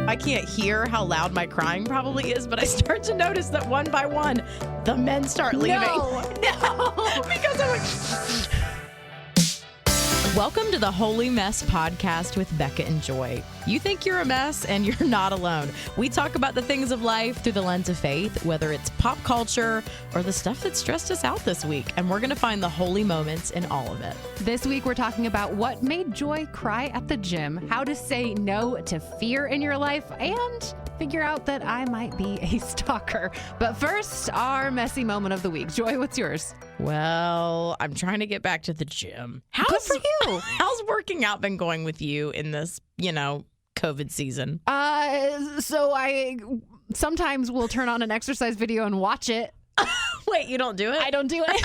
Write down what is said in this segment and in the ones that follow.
I can't hear how loud my crying probably is, but I start to notice that one by one, the men start leaving. No. Because I'm like... Welcome to the Holy Mess podcast with Becca and Joy. You think you're a mess, and you're not alone. We talk about the things of life through the lens of faith, whether it's pop culture or the stuff that stressed us out this week. And we're going to find the holy moments in all of it. This week, we're talking about what made Joy cry at the gym, how to say no to fear in your life, and figure out that I might be a stalker. But first, our messy moment of the week. Joy, what's yours? Well, I'm trying to get back to the gym. Good for you. How's working out been going with you in this, COVID season? So I sometimes will turn on an exercise video and watch it. Wait, you don't do it? I don't do it.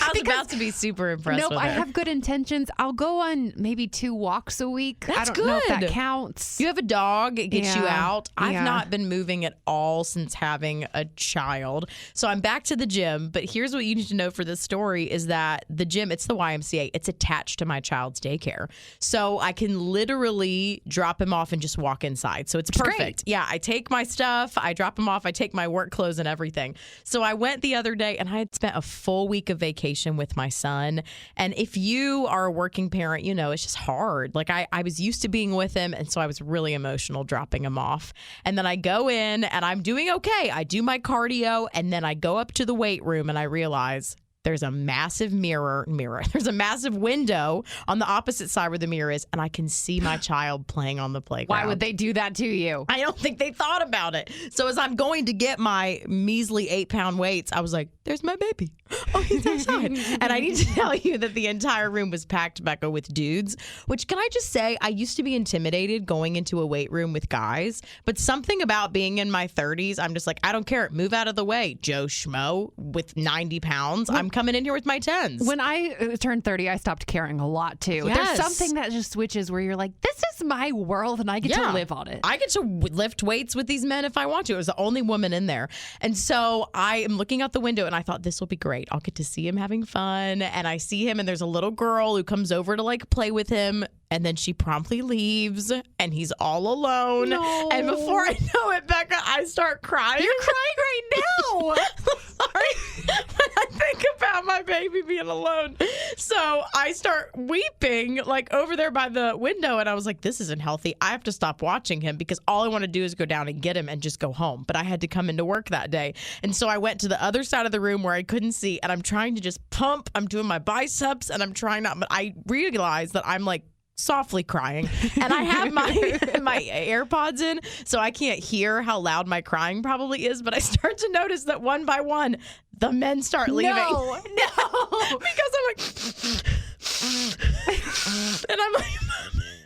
I was about to be super impressed Nope, with her. I have good intentions. I'll go on maybe 2 walks a week. That's I don't know if good. that counts. You have a dog. It gets you out. I've Yeah. not been moving at all since having a child. So I'm back to the gym. But here's what you need to know for this story is that the gym, it's the YMCA. It's attached to my child's daycare. So I can literally drop him off and just walk inside. So it's perfect. Great. Yeah, I take my stuff. I drop him off. I take my work clothes and everything. So I went the other day and I had spent a full week of vacation with my son. And if you are a working parent, it's just hard. Like I was used to being with him. And so I was really emotional dropping him off. And then I go in and I'm doing okay. I do my cardio and then I go up to the weight room and I realize there's a massive mirror. There's a massive window on the opposite side where the mirror is, and I can see my child playing on the playground. Why would they do that to you? I don't think they thought about it. So as I'm going to get my measly 8-pound weights, I was like, there's my baby. Oh, he's outside. And I need to tell you that the entire room was packed, Becca, with dudes, which can I just say, I used to be intimidated going into a weight room with guys, but something about being in my 30s, I'm just like, I don't care. Move out of the way, Joe Schmo with 90 pounds. I'm coming in here with my 10s. When I turned 30, I stopped caring a lot, too. Yes. There's something that just switches where you're like, this is my world, and I get to live on it. I get to lift weights with these men if I want to. It was the only woman in there. And so I am looking out the window, and I thought, this will be great. I'll get to see him having fun. And I see him, and there's a little girl who comes over to, play with him. And then she promptly leaves, and he's all alone. No. And before I know it, Becca, I start crying. You're crying right now. Sorry. When I think about my baby being alone. So I start weeping, over there by the window. And I was like, this isn't healthy. I have to stop watching him because all I want to do is go down and get him and just go home. But I had to come into work that day. And so I went to the other side of the room where I couldn't see. And I'm trying to just pump. I'm doing my biceps and I'm trying not. But I realized that I'm softly crying, and I have my AirPods in, so I can't hear how loud my crying probably is, but I start to notice that one by one, the men start leaving. No. Because I'm like, and I'm like,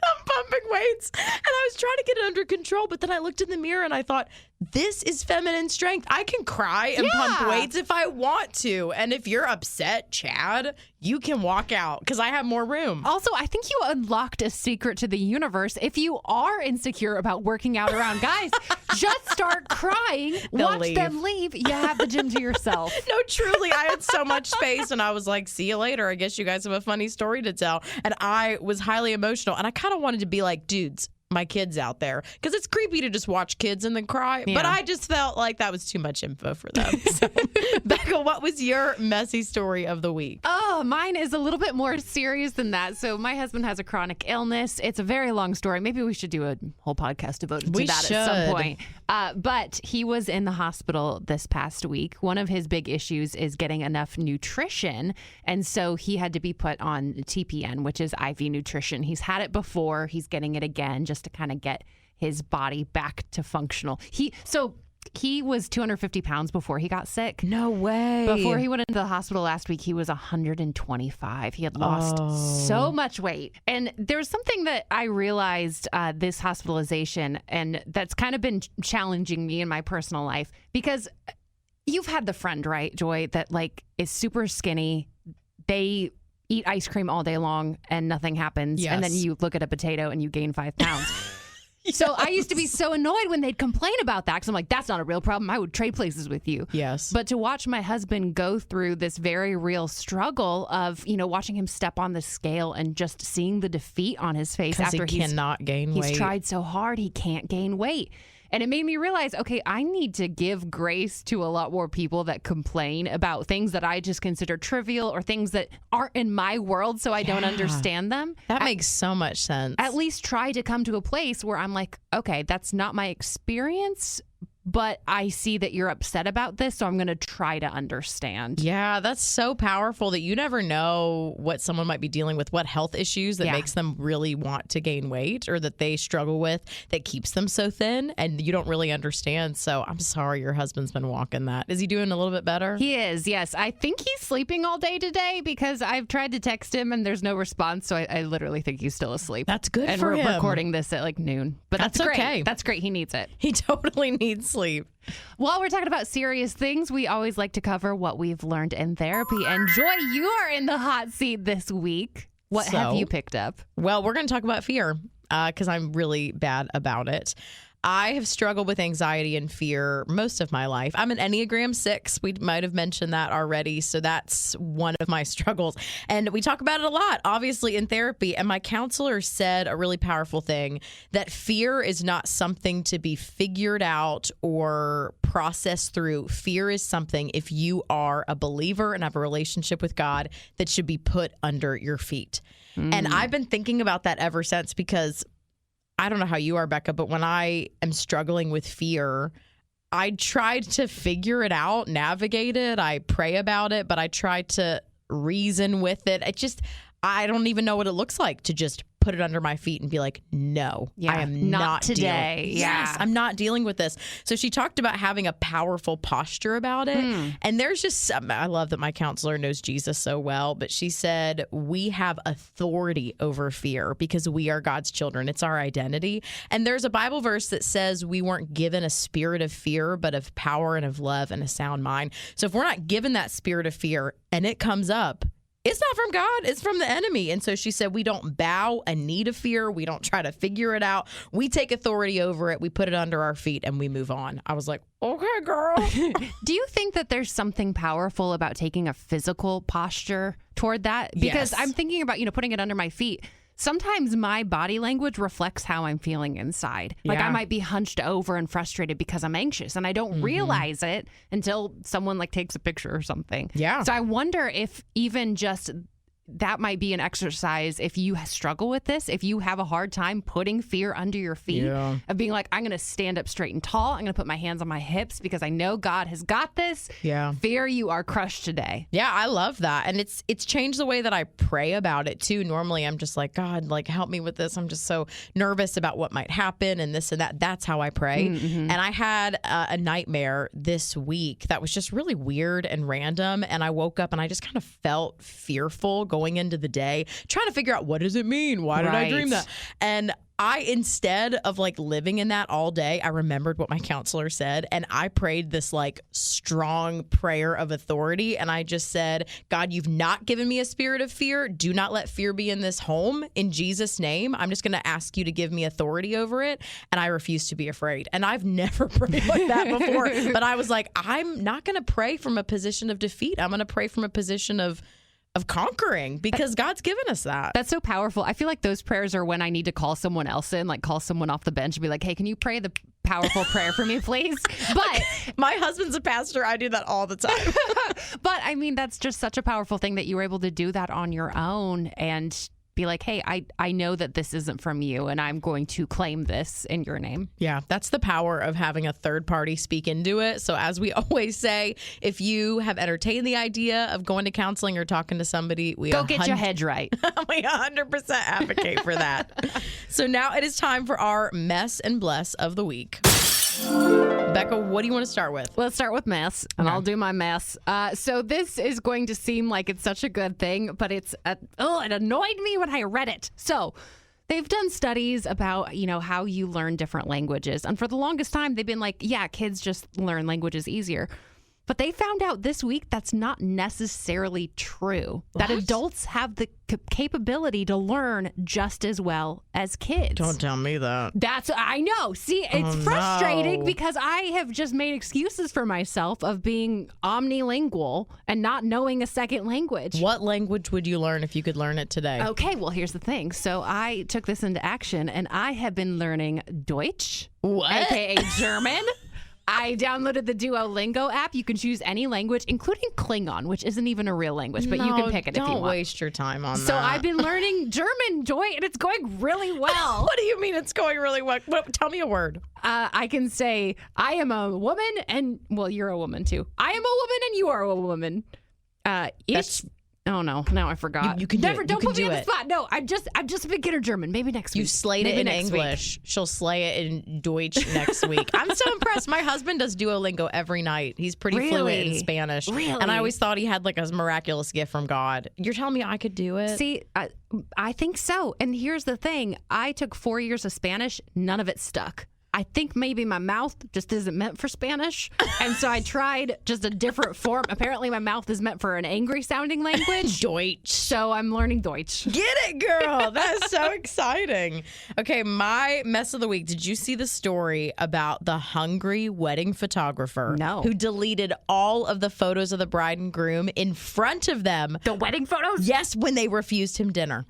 I'm pumping weights, and I was trying to get it under control, but then I looked in the mirror and I thought, this is feminine strength. I can cry and pump weights if I want to. And if you're upset, Chad, you can walk out because I have more room. Also, I think you unlocked a secret to the universe. If you are insecure about working out around guys, just start crying, watch them leave. You have the gym to yourself. No, truly, I had so much space and I was like, see you later. I guess you guys have a funny story to tell. And I was highly emotional and I kind of wanted to be like, dudes, my kids out there, because it's creepy to just watch kids and then cry. Yeah. But I just felt like that was too much info for them. So, Becca, what was your messy story of the week? Oh, mine is a little bit more serious than that. So my husband has a chronic illness. It's a very long story. Maybe we should do a whole podcast devoted to that at some point. But he was in the hospital this past week. One of his big issues is getting enough nutrition. And so he had to be put on TPN, which is IV nutrition. He's had it before. He's getting it again just to kind of get his body back to functional. He was 250 pounds before he got sick. No way. Before he went into the hospital last week, he was 125. He had lost so much weight. And there's something that I realized this hospitalization, and that's kind of been challenging me in my personal life, because you've had the friend, right, Joy, that is super skinny. They eat ice cream all day long and nothing happens. Yes. And then you look at a potato and you gain 5 pounds. So I used to be so annoyed when they'd complain about that because I'm like, that's not a real problem. I would trade places with you. Yes. But to watch my husband go through this very real struggle of, watching him step on the scale and just seeing the defeat on his face after he cannot gain weight. He's tried so hard, he can't gain weight. And it made me realize, okay, I need to give grace to a lot more people that complain about things that I just consider trivial or things that aren't in my world, so I don't understand them. That makes so much sense. At least try to come to a place where I'm like, okay, that's not my experience, but I see that you're upset about this, so I'm going to try to understand. Yeah, that's so powerful that you never know what someone might be dealing with, what health issues that makes them really want to gain weight or that they struggle with that keeps them so thin, and you don't really understand. So I'm sorry your husband's been walking that. Is he doing a little bit better? He is, yes. I think he's sleeping all day today because I've tried to text him and there's no response, so I literally think he's still asleep. That's good and for him. And we're recording this at like noon. But that's great. Okay. That's great. He needs it. He totally needs sleep. While we're talking about serious things, we always like to cover what we've learned in therapy. And Joy, you are in the hot seat this week. What have you picked up? Well, we're going to talk about fear because I'm really bad about it. I have struggled with anxiety and fear most of my life. I'm an Enneagram 6. We might have mentioned that already. So that's one of my struggles. And we talk about it a lot, obviously, in therapy. And my counselor said a really powerful thing, that fear is not something to be figured out or processed through. Fear is something, if you are a believer and have a relationship with God, that should be put under your feet. And I've been thinking about that ever since, because I don't know how you are, Becca, but when I am struggling with fear, I tried to figure it out, navigate it. I pray about it, but I try to reason with it. I don't even know what it looks like to just put it under my feet and be like, no, I am not today. Yes, I'm not dealing with this. So she talked about having a powerful posture about it. And there's just, I love that my counselor knows Jesus so well, but she said, we have authority over fear because we are God's children. It's our identity. And there's a Bible verse that says we weren't given a spirit of fear, but of power and of love and a sound mind. So if we're not given that spirit of fear and it comes up, it's not from God, it's from the enemy. And so she said, we don't bow a knee to fear. We don't try to figure it out. We take authority over it. We put it under our feet and we move on. I was like, okay, girl. Do you think that there's something powerful about taking a physical posture toward that? Because I'm thinking about, putting it under my feet. Sometimes my body language reflects how I'm feeling inside. Like I might be hunched over and frustrated because I'm anxious and I don't realize it until someone takes a picture or something. Yeah. So I wonder if even just that might be an exercise if you struggle with this, if you have a hard time putting fear under your feet, of being like, I'm going to stand up straight and tall. I'm going to put my hands on my hips because I know God has got this. Yeah. Fear, you are crushed today. Yeah, I love that. And it's changed the way that I pray about it too. Normally I'm just like, God, help me with this. I'm just so nervous about what might happen and this and that. That's how I pray. And I had a nightmare this week that was just really weird and random. And I woke up and I just kind of felt fearful going into the day, trying to figure out, what does it mean? Why did I dream that? And I, instead of living in that all day, I remembered what my counselor said, and I prayed this strong prayer of authority. And I just said, God, you've not given me a spirit of fear. Do not let fear be in this home. In Jesus' name, I'm just going to ask you to give me authority over it. And I refuse to be afraid. And I've never prayed like that before, but I was like, I'm not going to pray from a position of defeat. I'm going to pray from a position of conquering, because God's given us that. That's so powerful. I feel like those prayers are when I need to call someone else in, call someone off the bench and be like, hey, can you pray the powerful prayer for me, please? But my husband's a pastor. I do that all the time. But I mean, that's just such a powerful thing that you were able to do that on your own and be like, hey, I know that this isn't from you and I'm going to claim this in your name. Yeah, that's the power of having a third party speak into it. So as we always say, if you have entertained the idea of going to counseling or talking to somebody, go get your head right. We 100% advocate for that. So now it is time for our mess and bless of the week. Becca, what do you want to start with? Let's start with mess, and I'll do my mess. So this is going to seem like it's such a good thing, but it annoyed me when I read it. So they've done studies about, how you learn different languages. And for the longest time, they've been like, yeah, kids just learn languages easier. But they found out this week that's not necessarily true. That adults have the capability to learn just as well as kids. Don't tell me that. I know. See, it's frustrating because I have just made excuses for myself of being omnilingual and not knowing a second language. What language would you learn if you could learn it today? Okay, well, here's the thing. So I took this into action and I have been learning Deutsch, aka German. I downloaded the Duolingo app. You can choose any language, including Klingon, which isn't even a real language, but you can pick it if you want. Don't waste your time on that. So I've been learning German, Joy, and it's going really well. What do you mean it's going really well? Tell me a word. I can say, I am a woman, and, well, you're a woman, too. I am a woman, and you are a woman. Oh no! Now I forgot. You can never. do it. Don't put me in the spot. No, I'm just a beginner German. Maybe next week. You slayed it in English. She'll slay it in Deutsch next week. I'm so impressed. My husband does Duolingo every night. He's pretty fluent in Spanish. Really? And I always thought he had like a miraculous gift from God. You're telling me I could do it? See, I think so. And here's the thing: I took 4 years of Spanish. None of it stuck. I think maybe my mouth just isn't meant for Spanish. And so I tried just a different form. Apparently my mouth is meant for an angry sounding language. Deutsch. So I'm learning Deutsch. Get it, girl. That's so exciting. Okay, my mess of the week. Did you see the story about the hungry wedding photographer? No. Who deleted all of the photos of the bride and groom in front of them? The wedding photos? Yes, when they refused him dinner.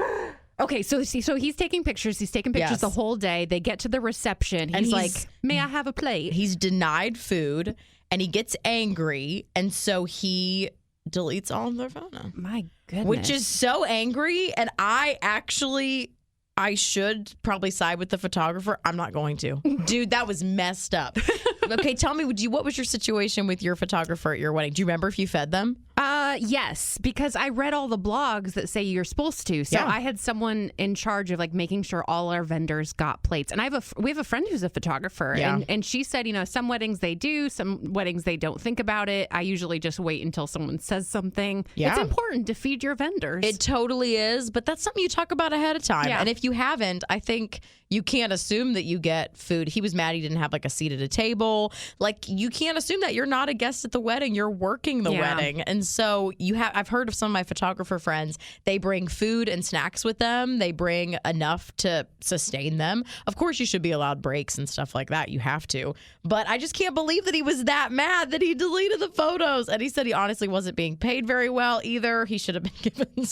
Okay, so he's taking pictures. He's taking pictures the whole day. They get to the reception. He's like, may I have a plate? He's denied food, and he gets angry, and so he deletes all of their photos. My goodness. Which is so angry, and I should probably side with the photographer. I'm not going to. Dude, that was messed up. Okay, tell me, what was your situation with your photographer at your wedding? Do you remember if you fed them? Yes, because I read all the blogs that say you're supposed to. So I had someone in charge of like making sure all our vendors got plates. And we have a friend who's a photographer, and she said, some weddings they do, some weddings they don't think about it. I usually just wait until someone says something. Yeah. It's important to feed your vendors. It totally is, but that's something you talk about ahead of time. Yeah. And if you haven't, I think you can't assume that you get food. He was mad he didn't have like a seat at a table. Like, you can't assume that. You're not a guest at the wedding. You're working the wedding. And so I've heard of some of my photographer friends, they bring food and snacks with them. They bring enough to sustain them. Of course, you should be allowed breaks and stuff like that. You have to. But I just can't believe that he was that mad that he deleted the photos. And he said he honestly wasn't being paid very well either. He should have been given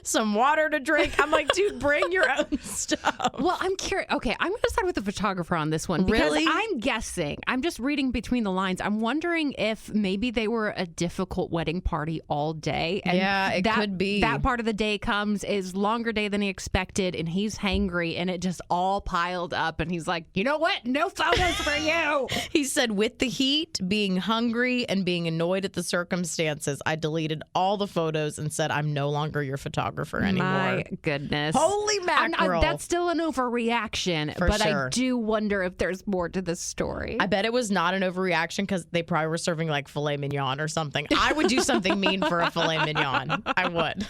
some water to drink. I'm like, dude, bring your own stuff. Well, I'm curious. Okay, I'm going to start with the photographer on this one. Because really? I'm guessing. I'm just reading between the lines. I'm wondering if maybe they were a difficult wedding party all day. And it could be. That part of the day is longer day than he expected, and he's hangry, and it just all piled up. And he's like, you know what? No photos for you. He said, with the heat, being hungry, and being annoyed at the circumstances, I deleted all the photos and said, I'm no longer your photographer anymore. My goodness. Holy mackerel. That's still an overreaction, but sure. I do wonder if there's more to this story. I bet it was not an overreaction because they probably were serving like filet mignon or something. I would do something mean for a filet mignon. I would.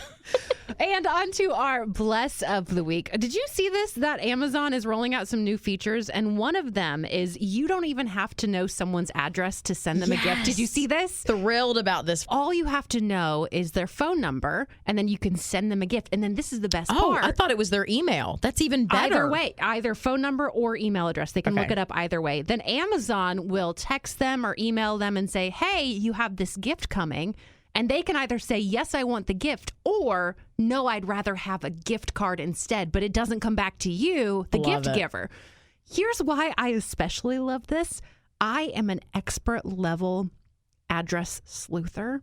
And on to our bless of the week. Did you see this? That Amazon is rolling out some new features, and one of them is you don't even have to know someone's address to send them a gift. Did you see this? Thrilled about this. All you have to know is their phone number, and then you can send them a gift. And then this is the best part. I thought it was their email. That's even better. Either way, either phone number or email address. They can look it up either way. Then Amazon will text them or email them and say, hey, you have this gift coming. And they can either say, yes, I want the gift, or no, I'd rather have a gift card instead. But it doesn't come back to you, the gift giver. Here's why I especially love this. I am an expert level address sleuther.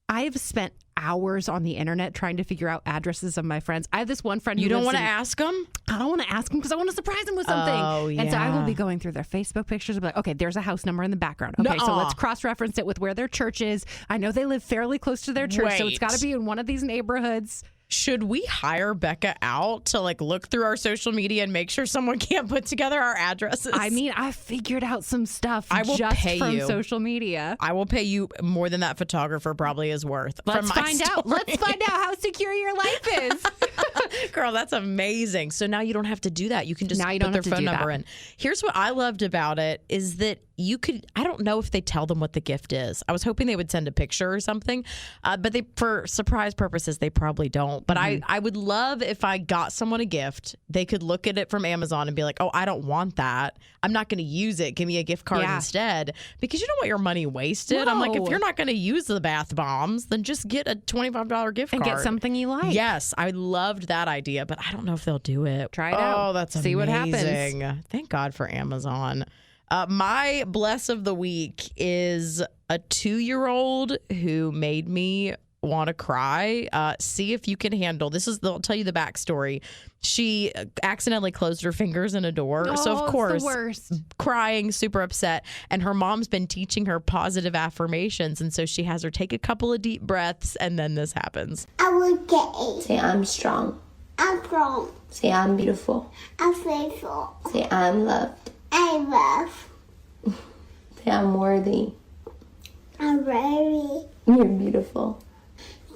I have spent hours on the internet trying to figure out addresses of my friends. I have this one friend who You don't want to ask them? I don't want to ask them because I want to surprise them with something. Oh, yeah. And so I will be going through their Facebook pictures and be like, okay, there's a house number in the background. Okay, so let's cross-reference it with where their church is. I know they live fairly close to their church, so it's got to be in one of these neighborhoods. Should we hire Becca out to like look through our social media and make sure someone can't put together our addresses? I mean, I figured out some stuff just from social media. I will pay you more than that photographer probably is worth. Let's find out. Let's find out how secure your life is. Girl, that's amazing. So now you don't have to do that. You can just put their phone number in. Here's what I loved about it is that you could, I don't know if they tell them what the gift is. I was hoping they would send a picture or something, but they, for surprise purposes, they probably don't. But I would love if I got someone a gift, they could look at it from Amazon and be like, oh, I don't want that. I'm not going to use it. Give me a gift card instead, because you don't want your money wasted. No. I'm like, if you're not going to use the bath bombs, then just get a $25 gift card. And get something you like. Yes, I loved that idea, but I don't know if they'll do it. Try it out. Oh, that's amazing. See what happens. Thank God for Amazon. My bless of the week is a 2-year-old who made me want to cry. See if you can handle this. I'll tell you the backstory. She accidentally closed her fingers in a door. So of course, it's the worst. Crying, super upset. And her mom's been teaching her positive affirmations. And so she has her take a couple of deep breaths, and then this happens. I will get it. Say, I'm strong. I'm strong. Say, I'm beautiful. I'm faithful. Say, I'm loved. I love. Say, I'm worthy. I'm ready. You're beautiful.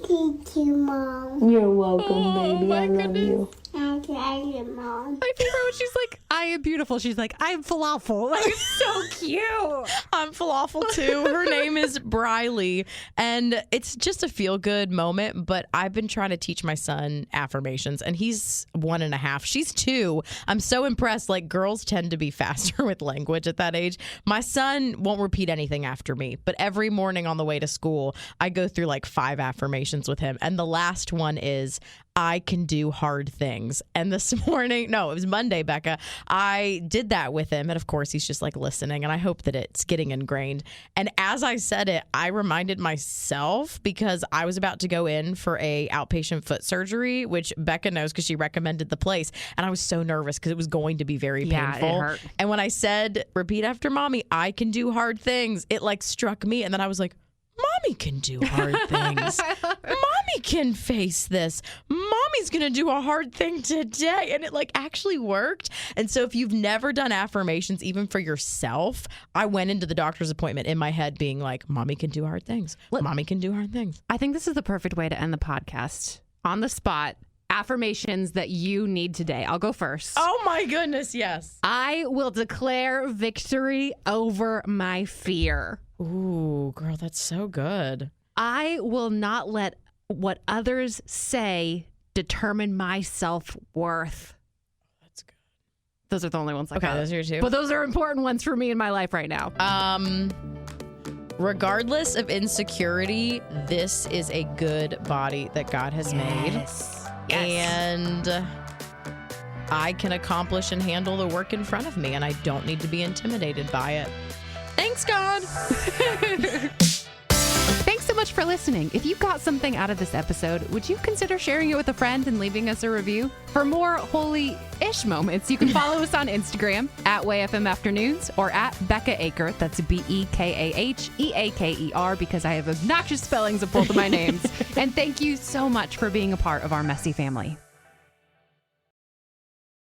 Thank you, Mom. You're welcome, baby. I love you. I love you, Mom. My favorite when she's like, I am beautiful. She's like, I'm falafel. Like, it's so cute. I'm falafel too. Her name is Briley, and it's just a feel-good moment. But I've been trying to teach my son affirmations, and he's 1.5. She's 2. I'm so impressed. Like, girls tend to be faster with language at that age. My son won't repeat anything after me, but every morning on the way to school, I go through like 5 affirmations with him, and the last one is, I can do hard things. And this morning, no, it was Monday, Becca, I did that with him. And of course, he's just like listening. And I hope that it's getting ingrained. And as I said it, I reminded myself, because I was about to go in for a outpatient foot surgery, which Becca knows because she recommended the place. And I was so nervous because it was going to be very painful. It hurt. And when I said, repeat after mommy, I can do hard things, it like struck me. And then I was like, Mommy can do hard things. Mommy can face this. Mommy's going to do a hard thing today. And it like actually worked. And so if you've never done affirmations, even for yourself, I went into the doctor's appointment in my head being like, Mommy can do hard things. Mommy can do hard things. I think this is the perfect way to end the podcast. On the spot, affirmations that you need today. I'll go first. Oh my goodness, yes. I will declare victory over my fear. Ooh, girl, that's so good. I will not let what others say determine my self-worth. That's good. Those are the only ones I got. Okay, those are your 2. But those are important ones for me in my life right now. Regardless of insecurity, this is a good body that God has made. Yes. And I can accomplish and handle the work in front of me, and I don't need to be intimidated by it. Thanks, God. Thanks so much for listening. If you got something out of this episode, would you consider sharing it with a friend and leaving us a review? For more holy-ish moments, you can follow us on Instagram at WayFM Afternoons or at Becca Aker. That's BEKAHEAKER, because I have obnoxious spellings of both of my names. And thank you so much for being a part of our messy family.